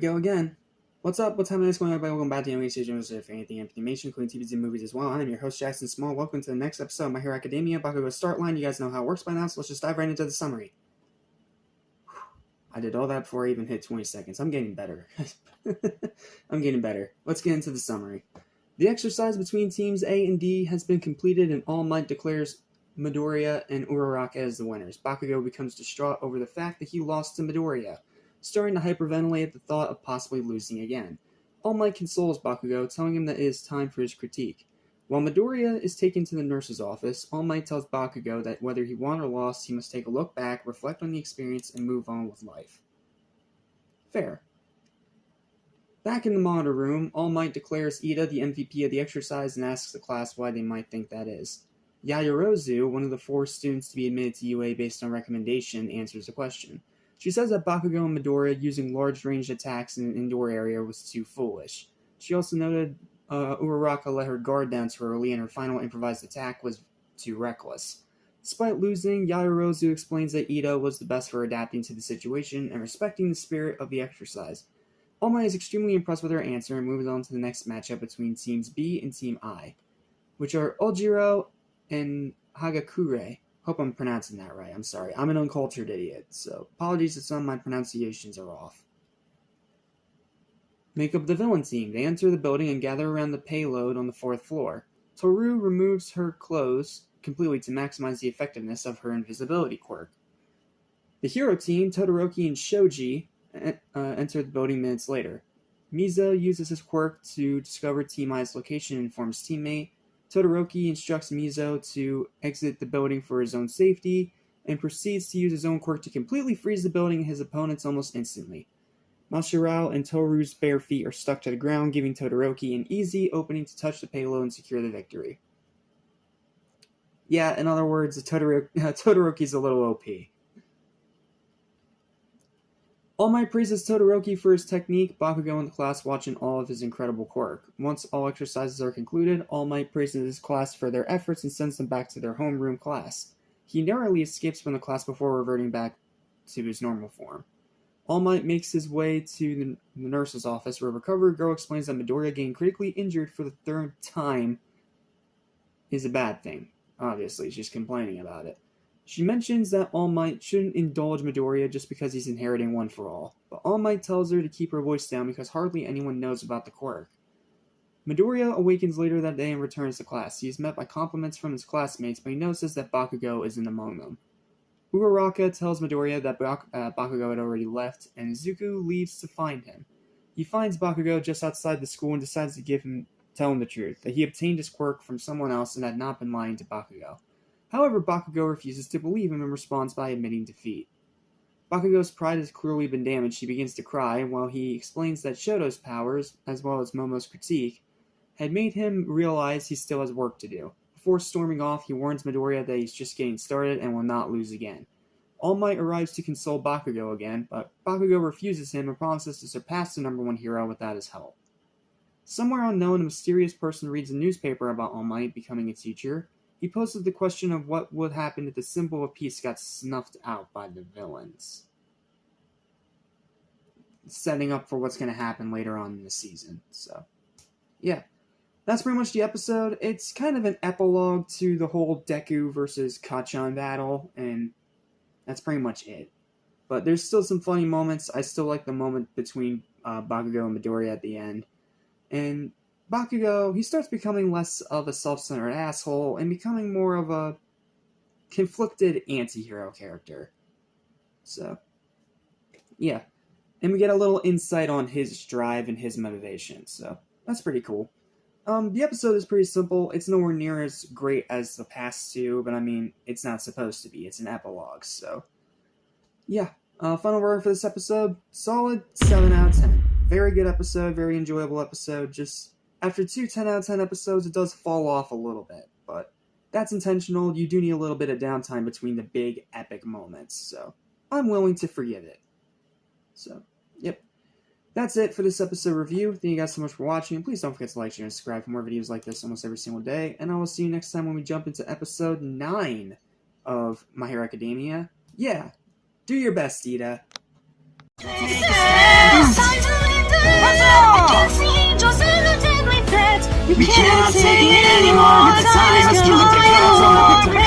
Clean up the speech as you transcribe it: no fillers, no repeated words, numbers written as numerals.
go again. What's up? What's happening? What's going on, everybody? Welcome back to Anime Stations for anything animation, including TVs and movies as well. I'm your host, Jackson Small. Welcome to the next episode of My Hero Academia. Bakugou start line. You guys know how it works by now, so let's just dive right into the summary. I did all that before I even hit 20 seconds. I'm getting better. I'm getting better. Let's get into the summary. The exercise between teams A and D has been completed, and All Might declares Midoriya and Uraraka as the winners. Bakugou becomes distraught over the fact that he lost to Midoriya, starting to hyperventilate at the thought of possibly losing again. All Might consoles Bakugou, telling him that it is time for his critique. While Midoriya is taken to the nurse's office, All Might tells Bakugou that whether he won or lost, he must take a look back, reflect on the experience, and move on with life. Fair. Back in the monitor room, All Might declares Ida the MVP of the exercise and asks the class why they might think that is. Yaoyorozu, one of the 4 students to be admitted to UA based on recommendation, answers the question. She says that Bakugou and Midoriya using large ranged attacks in an indoor area was too foolish. She also noted Uraraka let her guard down too early and her final improvised attack was too reckless. Despite losing, Yaoyorozu explains that Ida was the best for adapting to the situation and respecting the spirit of the exercise. All Might is extremely impressed with her answer and moves on to the next matchup between Teams B and Team I, which are Ojiro and Hagakure. Hope I'm pronouncing that right. I'm sorry. I'm an uncultured idiot, so apologies if some of my pronunciations are off. Make up the villain team. They enter the building and gather around the payload on the 4th floor. Toru removes her clothes completely to maximize the effectiveness of her invisibility quirk. The hero team, Todoroki and Shoji, enter the building minutes later. Mizo uses his quirk to discover Team I's location and informs teammate. Todoroki instructs Mizo to exit the building for his own safety, and proceeds to use his own quirk to completely freeze the building and his opponents almost instantly. Masharao and Toru's bare feet are stuck to the ground, giving Todoroki an easy opening to touch the payload and secure the victory. Yeah, in other words, Todoroki's a little OP. All Might praises Todoroki for his technique, Bakugou and the class watching all of his incredible quirk. Once all exercises are concluded, All Might praises his class for their efforts and sends them back to their homeroom class. He narrowly escapes from the class before reverting back to his normal form. All Might makes his way to the nurse's office, where a recovery girl explains that Midoriya getting critically injured for the 3rd time is a bad thing. Obviously, she's complaining about it. She mentions that All Might shouldn't indulge Midoriya just because he's inheriting One for All, but All Might tells her to keep her voice down because hardly anyone knows about the quirk. Midoriya awakens later that day and returns to class. He is met by compliments from his classmates, but he notices that Bakugou isn't among them. Uraraka tells Midoriya that Bakugou had already left, and Izuku leaves to find him. He finds Bakugou just outside the school and decides to tell him the truth, that he obtained his quirk from someone else and had not been lying to Bakugou. However, Bakugou refuses to believe him and responds by admitting defeat. Bakugou's pride has clearly been damaged. He begins to cry while he explains that Shoto's powers, as well as Momo's critique, had made him realize he still has work to do. Before storming off, he warns Midoriya that he's just getting started and will not lose again. All Might arrives to console Bakugou again, but Bakugou refuses him and promises to surpass the #1 hero without his help. Somewhere unknown, a mysterious person reads a newspaper about All Might becoming a teacher. He poses the question of what would happen if the symbol of peace got snuffed out by the villains. Setting up for what's going to happen later on in the season. So, yeah. That's pretty much the episode. It's kind of an epilogue to the whole Deku versus Kacchan battle, and that's pretty much it. But there's still some funny moments. I still like the moment between Bakugou and Midoriya at the end. And Bakugou, he starts becoming less of a self-centered asshole and becoming more of a conflicted anti-hero character. So, yeah. And we get a little insight on his drive and his motivation, so that's pretty cool. The episode is pretty simple. It's nowhere near as great as the past 2, but I mean, it's not supposed to be. It's an epilogue, so yeah. Final word for this episode, solid 7 out of 10. Very good episode, very enjoyable episode. Just after 2 10 out of 10 episodes, it does fall off a little bit, but that's intentional. You do need a little bit of downtime between the big epic moments, so I'm willing to forgive it. So, yep. That's it for this episode review. Thank you guys so much for watching. Please don't forget to like, share, and subscribe for more videos like this almost every single day. And I will see you next time when we jump into episode 9 of My Hero Academia. Yeah, do your best, Ida. see angels in a deadly threat. We cannot take it anymore. The time has come to go.